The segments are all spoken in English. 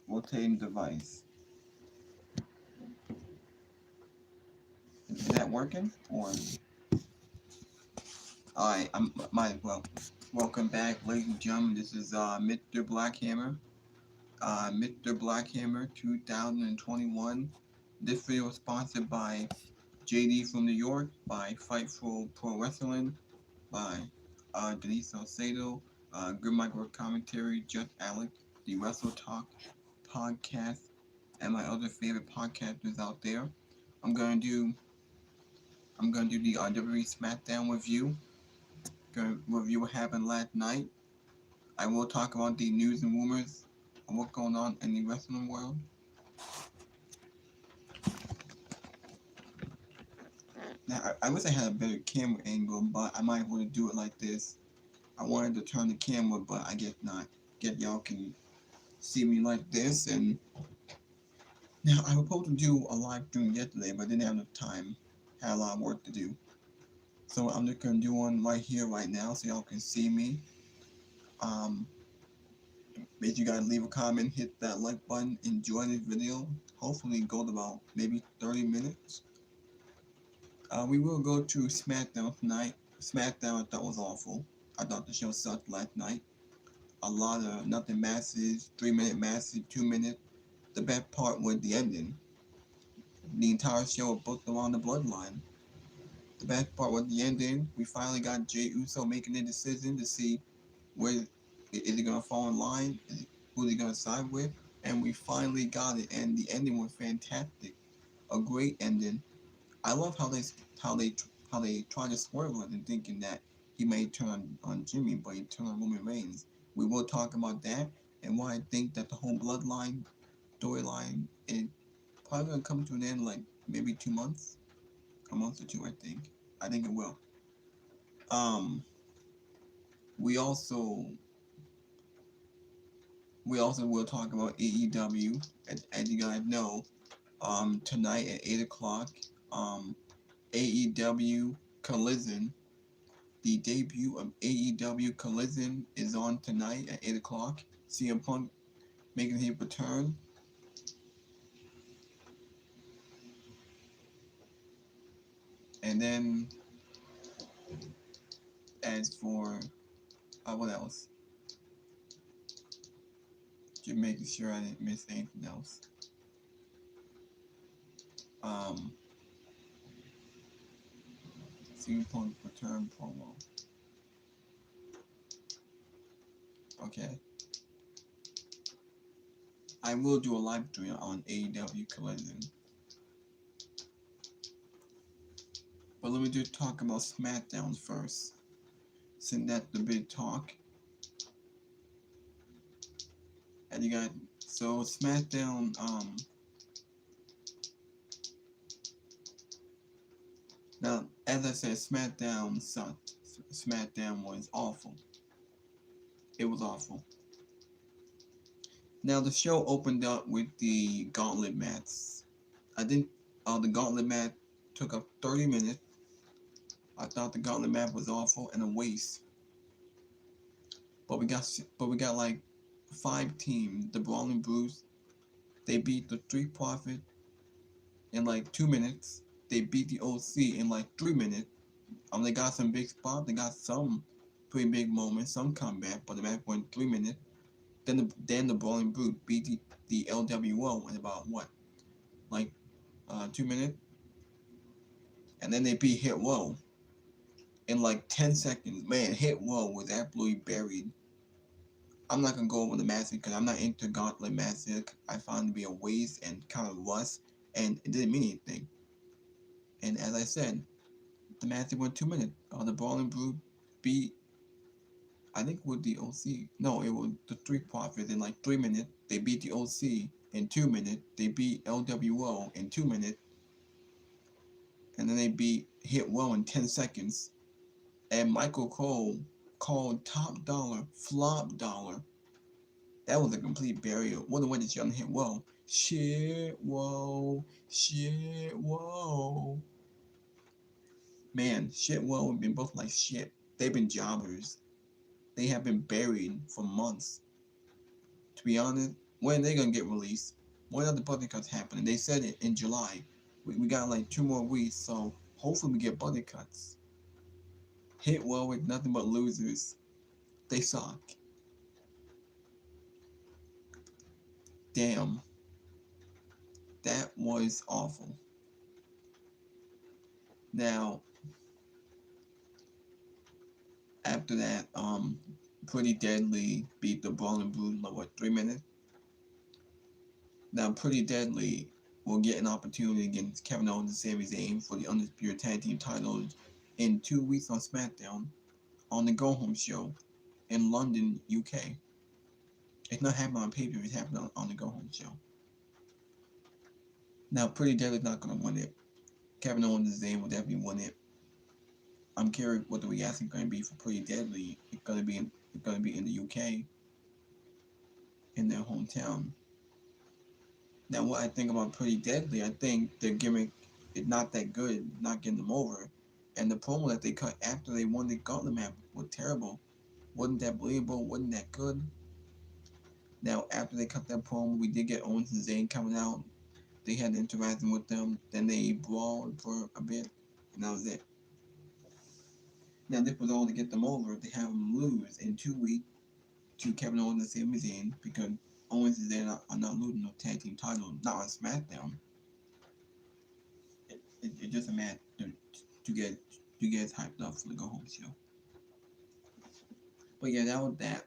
rotating device. Is that working? Or alright, I might as well. Welcome back, ladies and gentlemen. This is Mr. Blackhammer. Mr. Blackhammer 2021. This video is sponsored by JD from New York, by Fightful Pro Wrestling, by Denise Salcedo, Good Micro Commentary, Just Alex, the Wrestle Talk podcast, and my other favorite podcasters out there. I'm gonna do the WWE Smackdown review. Gonna review what happened last night. I will talk about the news and rumors of what's going on in the wrestling world. Now, I wish I had a better camera angle, but I might want to do it like this. I wanted to turn the camera, but I guess not. Get y'all can see me like this. And now I was supposed to do a live stream yesterday, but I didn't have enough time. Had a lot of work to do. So I'm just gonna do one right here, right now, so y'all can see me. Make you guys leave a comment, hit that like button, enjoy this video. Hopefully it goes about maybe 30 minutes. We will go to Smackdown tonight. Smackdown I thought was awful. I thought the show sucked last night. A lot of nothing matches, 3-minute matches, 2 minutes. The best part was the ending. The entire show was booked around the bloodline. The best part was the ending. We finally got Jey Uso making a decision to see where is he gonna fall in line, who is he gonna side with, and we finally got it. And the ending was fantastic, a great ending. I love how they try to swerve it and thinking that he may turn on Jimmy, but he turned on Roman Reigns. We will talk about that and why I think that the whole bloodline storyline is probably gonna come to an end like maybe 2 months, a month or two. I think it will. We also will talk about AEW. As you guys know, tonight at 8 o'clock, AEW Collision, the debut of AEW Collision is on tonight at 8 o'clock. CM Punk making his return. And then, as for, what else? Just making sure I didn't miss anything else. CM Punk return promo. Okay. I will do a live stream on AEW Collision. But let me just talk about Smackdown first, since that's the big talk. And you got, so Smackdown, now, as I said, Smackdown sucked. Smackdown was awful. It was awful. Now, the show opened up with the gauntlet match. I think the gauntlet match took up 30 minutes. I thought the gauntlet match was awful and a waste. But we got like 5 teams. The Brawling Brutes, they beat the Street Profits in like 2 minutes. They beat the OC in like 3 minutes. They got some big spots. They got some pretty big moments, some comeback, but the match went 3 minutes. Then the Brawling Brute beat the LWO in about what, like 2 minutes, and then they beat Hit Row in like 10 seconds. Man, Hit Row was absolutely buried. I'm not gonna go over the match because I'm not into gauntlet matches. I found it to be a waste and kind of rust, and it didn't mean anything. And as I said, the match went 2 minutes. The Brawling Brute beat, I think with the OC. No, it was the Street Profits in like 3 minutes. They beat the OC in 2 minutes. They beat LWO in 2 minutes. And then they beat Hit Row in 10 seconds. And Michael Cole called Top Dollar Flop Dollar. That was a complete burial. What a way to young Hit Row. Shit, whoa, shit, whoa. Man, Shit Row have been both like shit. They've been jobbers. They have been buried for months. To be honest, When are they gonna get released? When are the budget cuts happening? They said it in July. We got like 2 more weeks, so hopefully we get budget cuts. Hit well with nothing but losers. They suck. Damn, that was awful. Now, after that, Pretty Deadly beat the Brawling Brute in like what, 3 minutes? Now, Pretty Deadly will get an opportunity against Kevin Owens and Sami Zayn for the Undisputed Tag Team titles in 2 weeks on Smackdown on the Go Home show in London, UK. It's not happening on pay-per-view, it's happening on the Go Home show. Now, Pretty Deadly's not going to win it. Kevin Owens and Zayn will definitely win it. I'm curious what the reaction is going to be for Pretty Deadly. It's going to be in the UK, in their hometown. Now, what I think about Pretty Deadly, I think their gimmick is not that good, not getting them over. And the promo that they cut after they won the Gauntlet match was terrible. Wasn't that believable? Wasn't that good? Now, after they cut that promo, we did get Owens and Zayn coming out. They had interaction with them. Then they brawled for a bit, and that was it. Now, this was all to get them over. They have them lose in 2 weeks to Kevin Owens and Sami Zayn because Owens and Zayn are not losing no tag team title, not on SmackDown. It's just a match to get hyped up for the Go Home show. But yeah, that was that.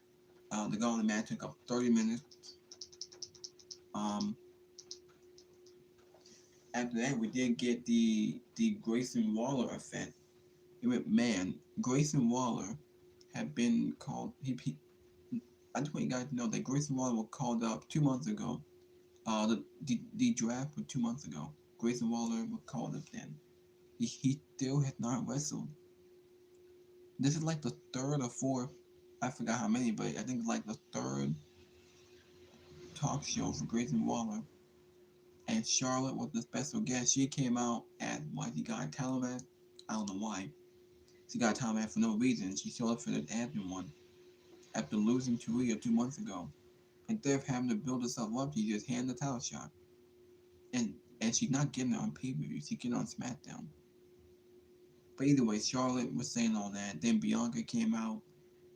The Gauntlet match took up 30 minutes. After that, we did get the Grayson Waller effect. Man, Grayson Waller had been called. I just want you guys to know that Grayson Waller was called up 2 months ago. The draft was 2 months ago. Grayson Waller was called up then. He still has not wrestled. This is like the third or fourth. I forgot how many, but I think it's like the third talk show for Grayson Waller. And Charlotte was the special guest. She came out at what he got a title match. I don't know why. She got a title match for no reason. She showed up for the admin one after losing to Rhea 2 months ago. Instead of having to build herself up, she just handed the title shot. And she's not getting it on pay-per-view. She's getting it on SmackDown. But either way, Charlotte was saying all that. Then Bianca came out,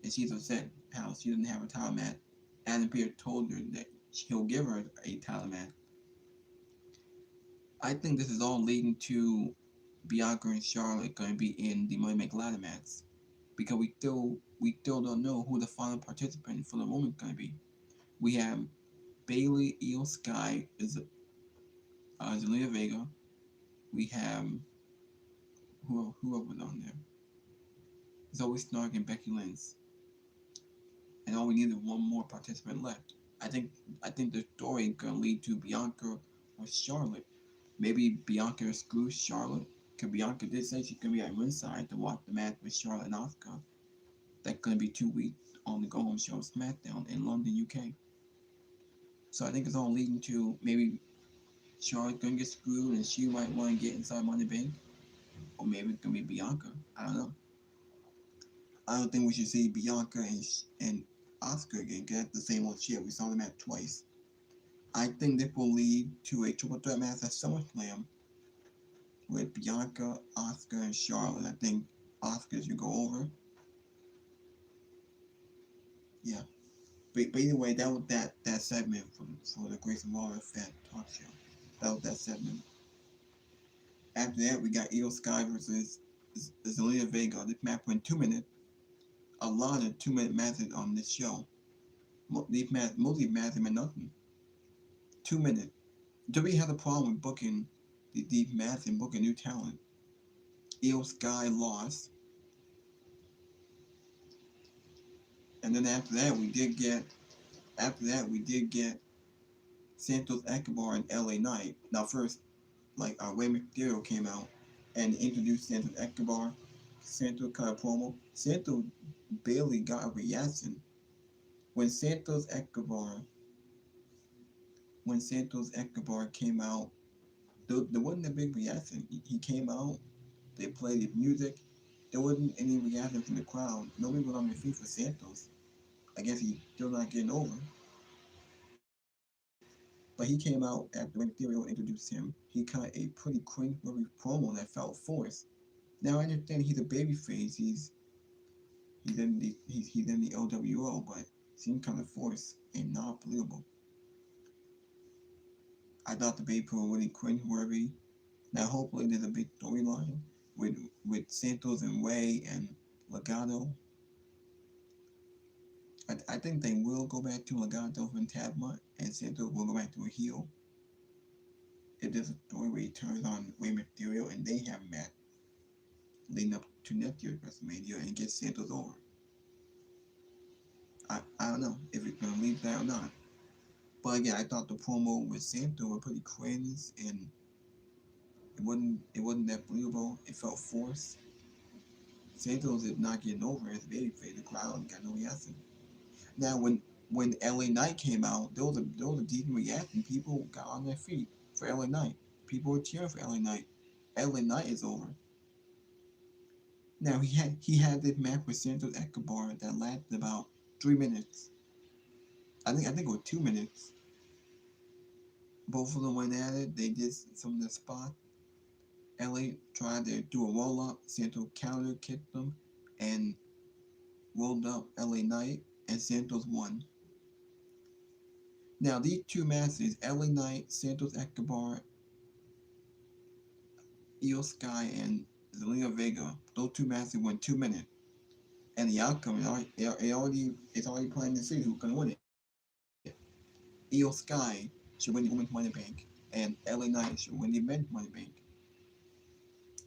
and she's upset how she didn't have a title match. Adam Pearce told her that he'll give her a title match. I think this is all leading to Bianca and Charlotte going to be in the Money Make Ladder match because we still don't know who the final participant for the women's going to be. We have Bayley, Io Sky, Zelina Vega. We have who was on there? Zoe Stark and Becky Lynch, and all we need is one more participant left. I think the story is going to lead to Bianca or Charlotte. Maybe Bianca screws Charlotte, because Bianca did say she's going to be at ringside to watch the match with Charlotte and Asuka. That's going to be 2 weeks on the Go Home show SmackDown in London, UK. So I think it's all leading to maybe Charlotte's going to get screwed and she might want to get inside Money Bank. Or maybe it's going to be Bianca. I don't know. I don't think we should see Bianca and Asuka again, because that's the same old shit. We saw them at twice. I think this will lead to a triple threat match at SummerSlam with Bianca, Asuka, and Charlotte. I think Asuka should go over. Yeah. But either way, that was that segment for the Grayson Waller Effect talk show. That was that segment. After that, we got Io Sky versus Zelina Vega. This match went 2 minutes. A lot of 2-minute matches on this show. Most of these matches meant nothing. 2 minutes. WWE has a problem with booking these matches and booking new talent. Io Sky lost. And then after that, we did get Santos Escobar and LA Knight. Now first, Rey Mysterio came out and introduced Santos Escobar. Santos cut a promo. Santos barely got a reaction. When Santos Escobar came out, there wasn't a big reaction. He came out, they played his music. There wasn't any reaction from the crowd. Nobody was on their feet for Santos. I guess he's still not getting over. But he came out after Rey Mysterio introduced him. He cut a pretty cringe-worthy promo that felt forced. Now I understand he's a babyface. He's in the LWO, but it seemed kind of forced and not believable. I thought the baby promo really cringe-worthy. Now hopefully there's a big storyline with Santos and Ray and Legado. I think they will go back to Legado and Tabma, and Santos will go back to a heel. If there's a story where he turns on Rey Mysterio and they have met leading up to next year's WrestleMania and get Santos over. I don't know if it's gonna leave that or not. But again, I thought the promo with Santos were pretty cringe and it wasn't that believable. It felt forced. Santos is not getting over as a babyface. The crowd got no reaction. Now when LA Knight came out, there was a decent reaction. People got on their feet for LA Knight. People were cheering for LA Knight. LA Knight is over. Now he had this match with Santos Escobar that lasted about 3 minutes. I think it was 2 minutes. Both of them went at it. They did some of the spots. LA tried to do a roll up. Santos counter kicked them and rolled up LA Knight, and Santos won. Now these two matches, LA Knight, Santos Escobar, Io Sky, and Zelina Vega, those two matches went 2 minutes. And the outcome it's already planning to see who's gonna win it. Io Sky should win the women's money bank, and LA Knight should win the men's money bank.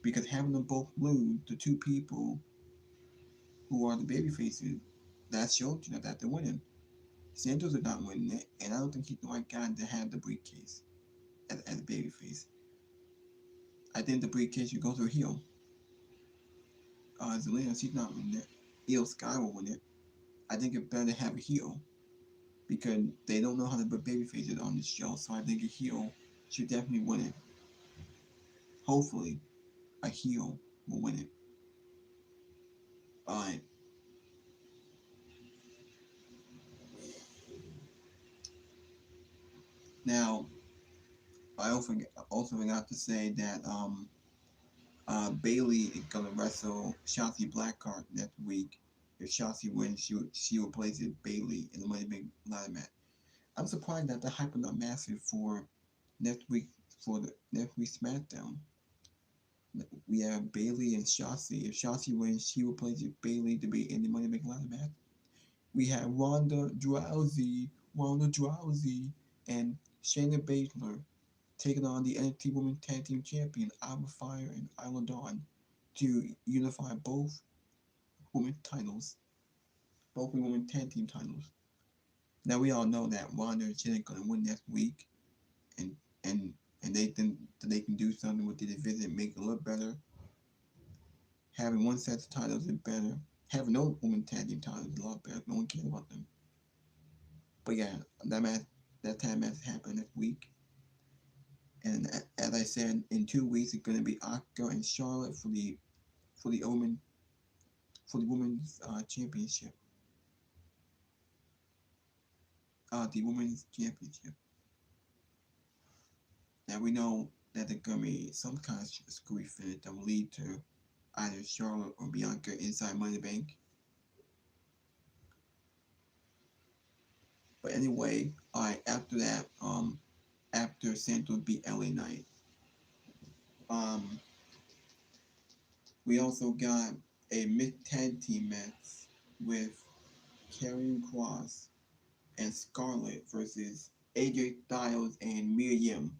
Because having them both lose to two people who are the baby faces, that shows you that they're winning. Santos is not winning it, and I don't think he's the right guy to have the briefcase as a baby face. I think the briefcase should go to a heel. Zelina, she's not winning it. Io Sky will win it. I think it's better to have a heel because they don't know how to put baby faces on this show, so I think a heel should definitely win it. Hopefully, a heel will win it. Alright. Now, I also forgot to say that Bailey is gonna wrestle Shotzi Blackheart next week. If Shotzi wins, she replaces Bailey in the Money Bank ladder match. I'm surprised that they're hyping up massive for next week for the next week's SmackDown. We have Bailey and Shotzi. If Shotzi wins, she replaces Bailey to be in the Money Bank ladder match. We have Ronda Drowsy, and Shayna Baszler taking on the NXT Women's Tag Team Champion Alba Fire and Isla Dawn to unify women's titles, both women's tag team titles. Now we all know that Ronda and Shayna are gonna win next week, and and and they think that they can do something with the division, make it look better. Having one set of titles is better. Having no women's tag team titles is a lot better. No one cares about them. But yeah, that time match happened next week. And as I said, in 2 weeks it's going to be Asuka and Charlotte for the women for the women's championship. The women's championship. Now we know that there's going to be some kind of screwy finish that will lead to either Charlotte or Bianca inside Money Bank. But anyway, alright, after that, after Santos beat LA Knight, we also got a mixed tag team match with Karrion Kross and Scarlett versus AJ Styles and Mia Yim.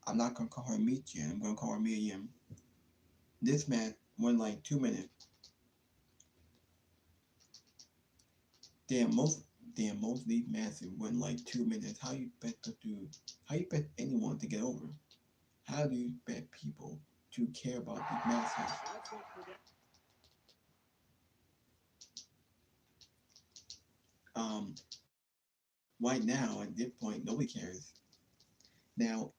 I'm not gonna call her Michin, I'm gonna call her Mia Yim. This match went like 2 minutes. Most of these matches went like 2 minutes. How you expect anyone to get over? How do you expect people to care about these matches? Right now, at this point, nobody cares. Now,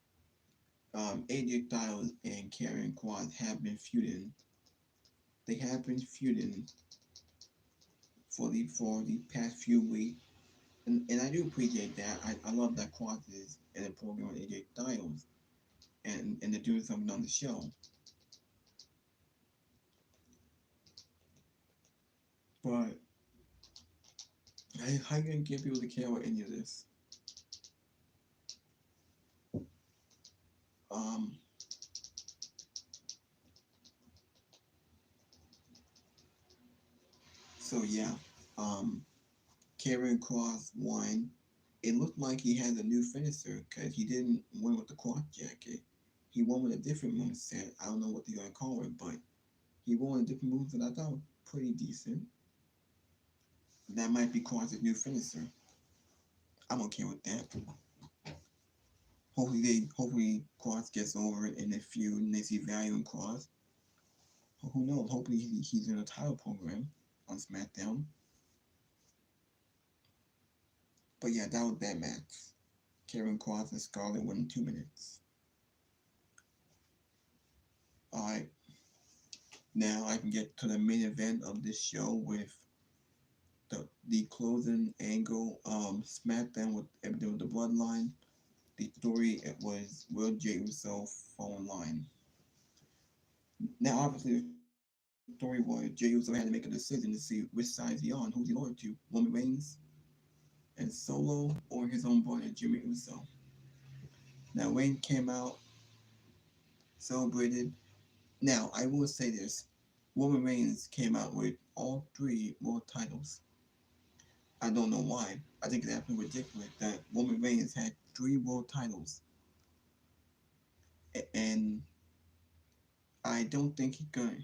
AJ Styles and Karrion Kross have been feuding. They have been feuding for the past few weeks. And I do appreciate that. I love that Cross is in a program with AJ Styles and they're doing something on the show. But how you gonna get people to care about any of this? Um, so yeah, um, Karen Cross won. It looked like he had a new finisher because he didn't win with the cross jacket. He won with a different move set. I don't know what they're gonna call it, but he won a different move that I thought was pretty decent. That might be Cross's new finisher. I'm okay with that. Hopefully Cross gets over it in a feud and they see value in Cross. Who knows? Hopefully he's in a title program on Smackdown. But yeah, that was that match. Karen Cross and Scarlett won in 2 minutes. Alright, now I can get to the main event of this show with the closing angle SmackDown with the Bloodline. The story it was Will J. Uso fall in line. Now obviously the story was Jey Uso had to make a decision to see which side is he on, who's he loyal to, Roman Reigns and Solo or his own brother Jimmy Uso. Now Wayne came out, celebrated. Now I will say this. Roman Reigns came out with all three world titles. I don't know why. I think it's absolutely ridiculous that Roman Reigns had three world titles, and I don't think he's going.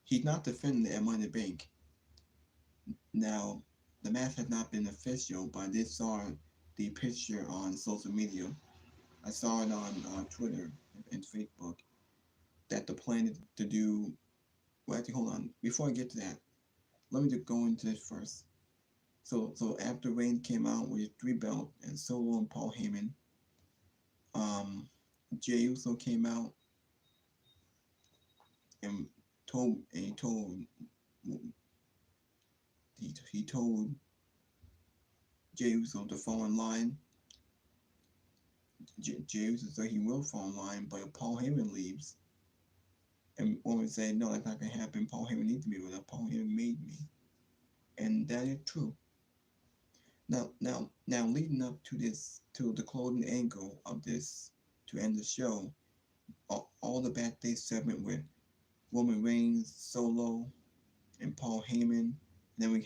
He's not defending it at Money in the Bank. Now, the match has not been official, but I did saw the picture on social media. I saw it on Twitter and Facebook that the plan is to do. Well, actually, hold on. Before I get to that, let me just go into this first. So after Reigns came out with three belts and Solo and Paul Heyman, um, Jey Uso came out and he told Jey Uso to fall in line. Jey Uso said he will fall in line, but if Paul Heyman leaves, and Roman said, no, that's not gonna happen. Paul Heyman needs to be with us. Paul Heyman made me, and that is true. Now, leading up to this, to the closing angle of this, to end the show, all the backstage segment with Roman Reigns, Solo, and Paul Heyman. And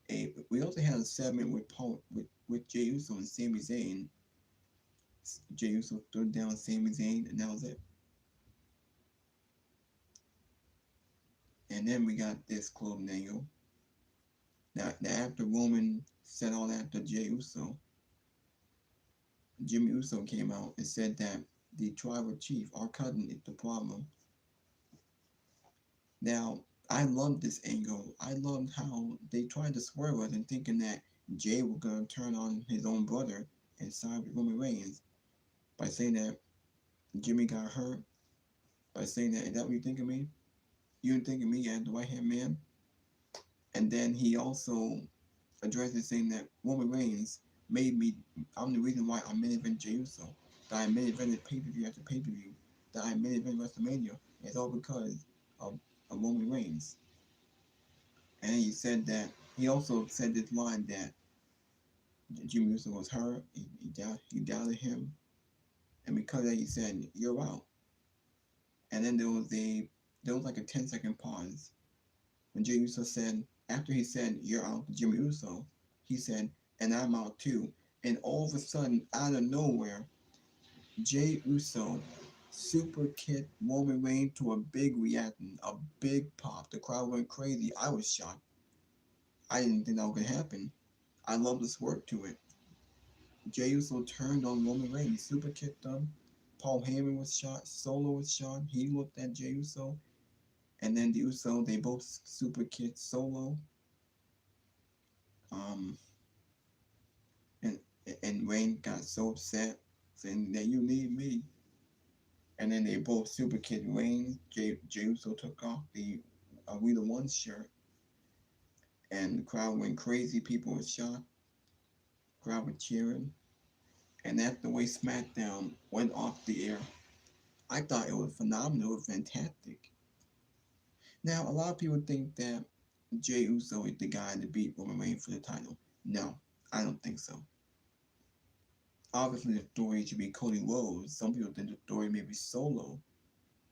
then we also had a segment with Jey Uso and Sami Zayn. Jey Uso threw down Sami Zayn, and that was it. And then we got this closing angle. Now after Roman said all that to Jey Uso, Jimmy Uso came out and said that the tribal chief, our cousin, is the problem. Now, I loved this angle. I loved how they tried to swerve us and thinking that Jay was going to turn on his own brother and side with Roman Reigns by saying that Jimmy got hurt, by saying that, is that what you think of me? You didn't think of me as the right hand man? And then he also addressed it saying that Roman Reigns made me, I'm the reason why I main event Jey Uso, that I main evented pay-per-view after pay-per-view, that I main event WrestleMania. It's all because of Roman Reigns. And he said that, he also said this line that Jimmy Uso was hurt, he doubted him, and because of that he said, you're out. And then there was like a 10-second pause when Jey Uso said, after he said, you're out to Jimmy Uso, he said, and I'm out too. And all of a sudden, out of nowhere, Jey Uso super kicked Roman Reigns to a big reaction, a big pop. The crowd went crazy. I was shocked. I didn't think that was going to happen. I love this work to it. Jey Uso turned on Roman Reigns. He super kicked him. Paul Heyman was shot. Solo was shot. He looked at Jey Uso. And then the Uso, they both super kicked Solo. Um, and and Reigns got so upset, saying that you need me. And then they both super kicked Reigns. Jey Uso took off the We the One shirt. And the crowd went crazy. People were shocked. crowd were cheering, and that's the way SmackDown went off the air. I thought it was phenomenal, it was fantastic. Now, a lot of people think that Jey Uso is the guy to beat Roman Reigns for the title. No, I don't think so. Obviously, the story should be Cody Rhodes. Some people think the story may be Solo,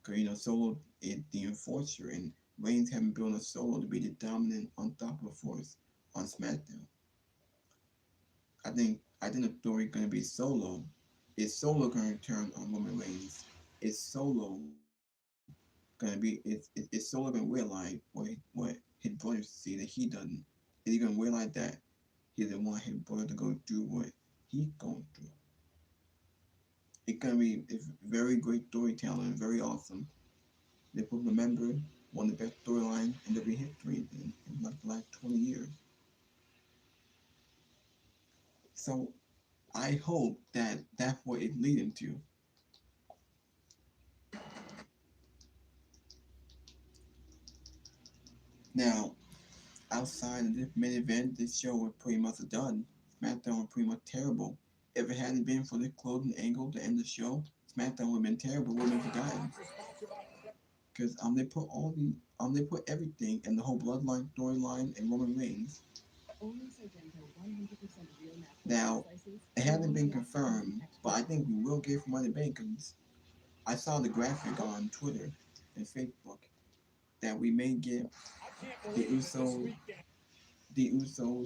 because Solo is the enforcer, and Reigns haven't built a Solo to be the dominant, unstoppable force on SmackDown. I think the story is going to be Solo. Is Solo going to turn on Roman Reigns? Is Solo going to be? Is Solo going to realize what his brother see that he doesn't? Is he going to realize that he doesn't want his brother to go through what he's going through? It's going to be very great storytelling, very awesome. They will remember one of the best storylines in WWE history in like the last 20 years. So I hope that that's what it's leading to. Now, outside of this main event, this show was pretty much done. SmackDown was pretty much terrible. If it hadn't been for this closing angle to end the show, SmackDown would have been terrible, would have been forgotten. Because they put everything in the whole bloodline storyline and Roman Reigns. Now, it hasn't been confirmed, but I think we will get Money Bank because I saw the graphic on Twitter and Facebook that we may get the Usos,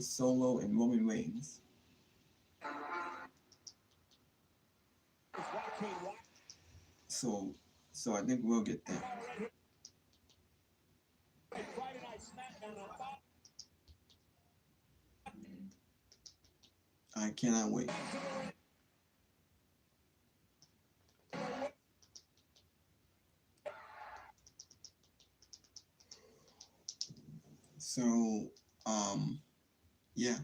Solo, and Roman Reigns. So, so I think we'll get that. I cannot wait. So, yeah,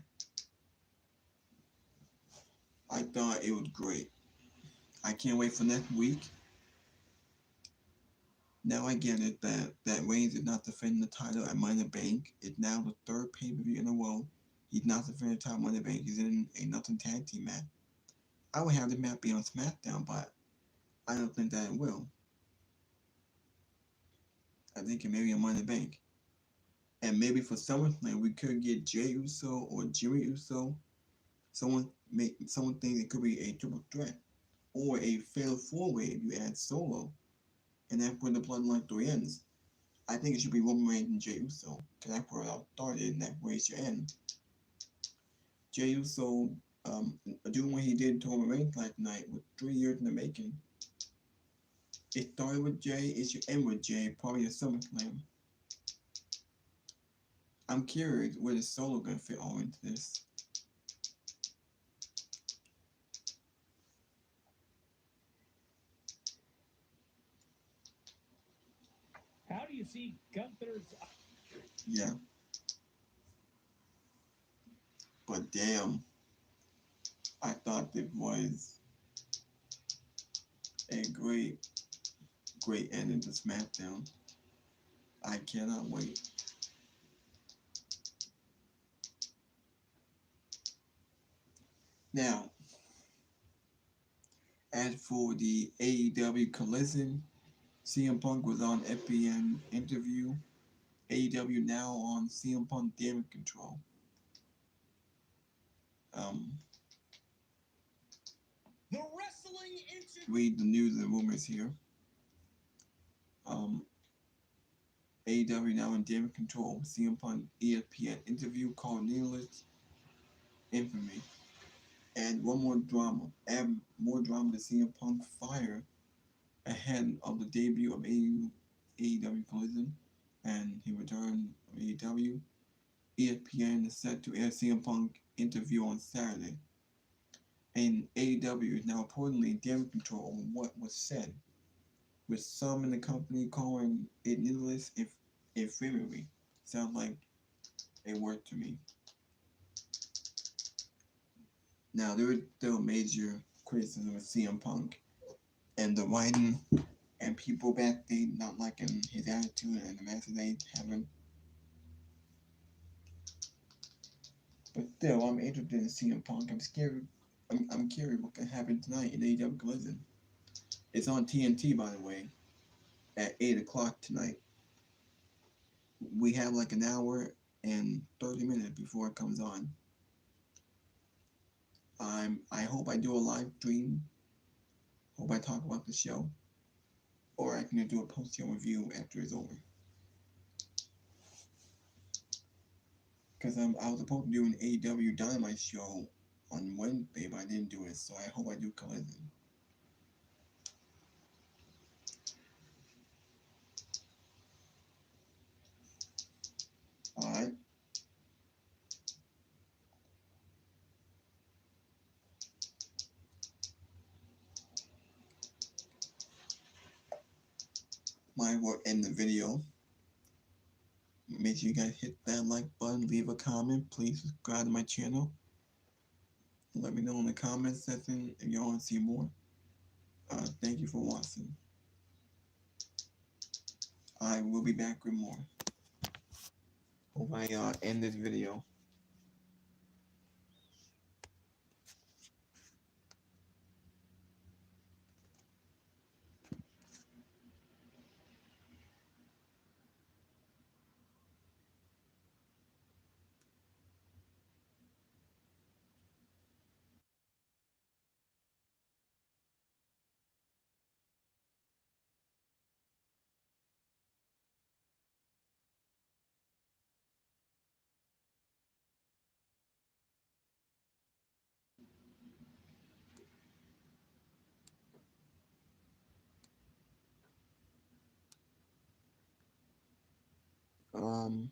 I thought it was great. I can't wait for next week. Now I get it that Reigns is not defending the title at Money in the Bank. It's now the third pay-per-view in a row. He's not defending the title at Money in the Bank. He's in a nothing tag team match. I would have the match be on SmackDown, but I don't think that it will. I think it may be on Money in the Bank. And maybe for SummerSlam we could get Jey Uso or Jimmy Uso. Someone thinks it could be a triple threat or a fatal four-way if you add Solo, and that's where the bloodline story ends. I think it should be Roman Reigns and Jey Uso, because that's where it all started, and that's where it should end. Jey Uso doing what he did to Roman Reigns last night was 3 years in the making. It started with Jey, it should end with Jey, probably at SummerSlam. I'm curious where the Solo gonna fit all into this. How do you see Gunther's? Yeah. But damn, I thought it was a great ending to SmackDown. I cannot wait. Now, as for the AEW Collision, CM Punk was on FBN interview. AEW now on CM Punk damage control. The wrestling read the news and rumors here. AEW now in damage control. CM Punk ESPN interview called Needless Infamy. And one more drama. Add more drama to CM Punk fire ahead of the debut of AEW Collision, and he returned from AEW. ESPN is set to air CM Punk interview on Saturday, and AEW is now reportedly in damage control over what was said, with some in the company calling it needless infamy. Sounds like a word to me. Now, there is still major criticism of CM Punk and the writing and people backstage not liking his attitude and the matches they having. But still, I'm interested in CM Punk. I'm scared. I'm curious what can happen tonight in AEW Collision. It's on TNT, by the way, at 8 o'clock tonight. We have like an hour and 30 minutes before it comes on. I hope I do a live stream. Hope I talk about the show, or I can do a post-show review after it's over. Because I was supposed to do an AEW Dynamite show on Wednesday, but I didn't do it. So I hope I do Collision. All right. Mine will end the video. Make sure you guys hit that like button, leave a comment, please subscribe to my channel. Let me know in the comments section if you want to see more. Thank you for watching. I will be back with more. Hope I end this video. Um,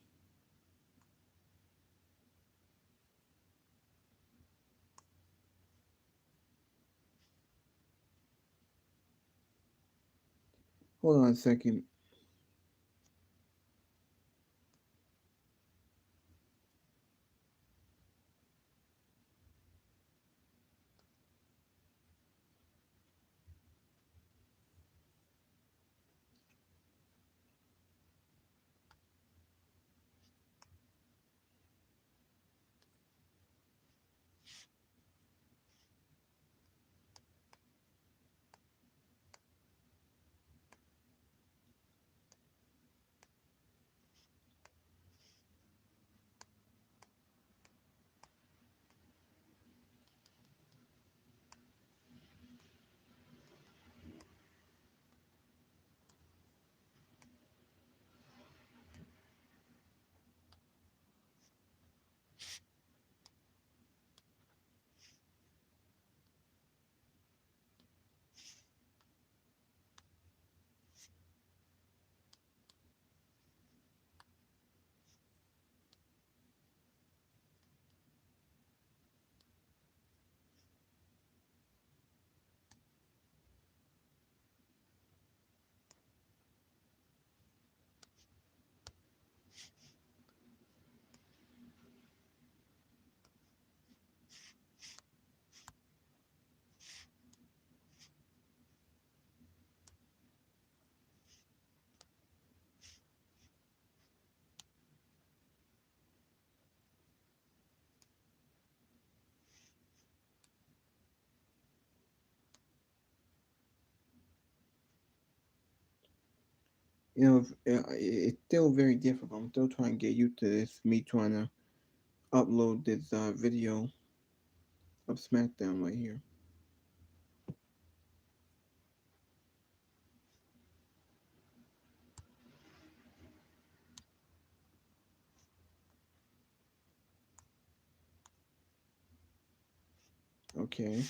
Hold on a second. It's still very difficult. I'm still trying to get used to this. Me trying to upload this video of Smackdown right here. Okay.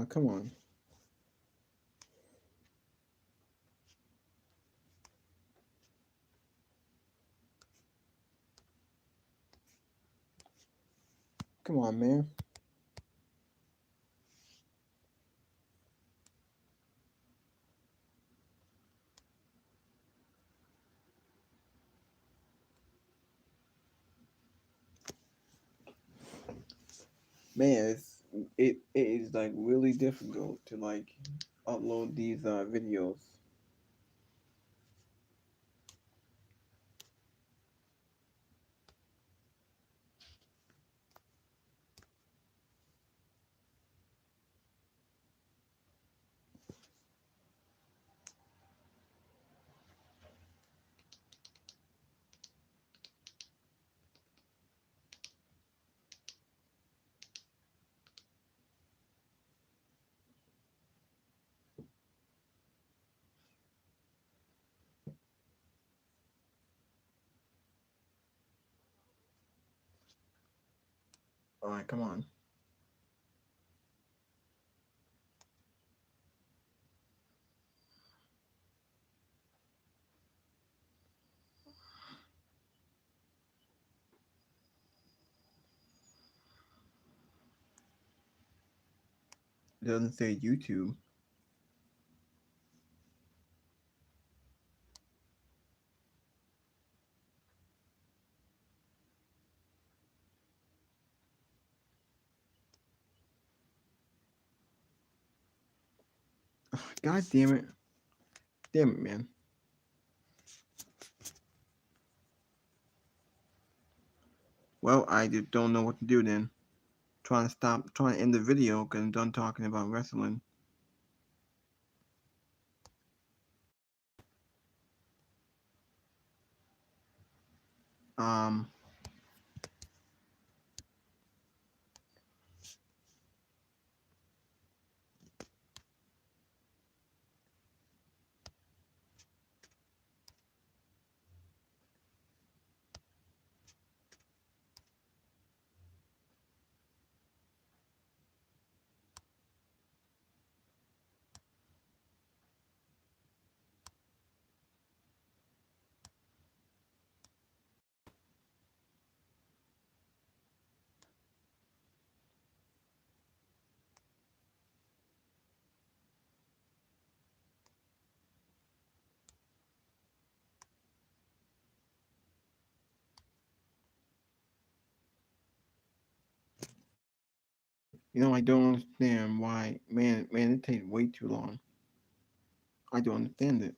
Come on. Come on, man. Man, it is like really difficult to like upload these videos. All right, come on. It doesn't say YouTube. God damn it. Damn it, man. Well, I just don't know what to do then. Trying to end the video because I'm done talking about wrestling. Um, I don't understand why. Man, it takes way too long. I don't understand it.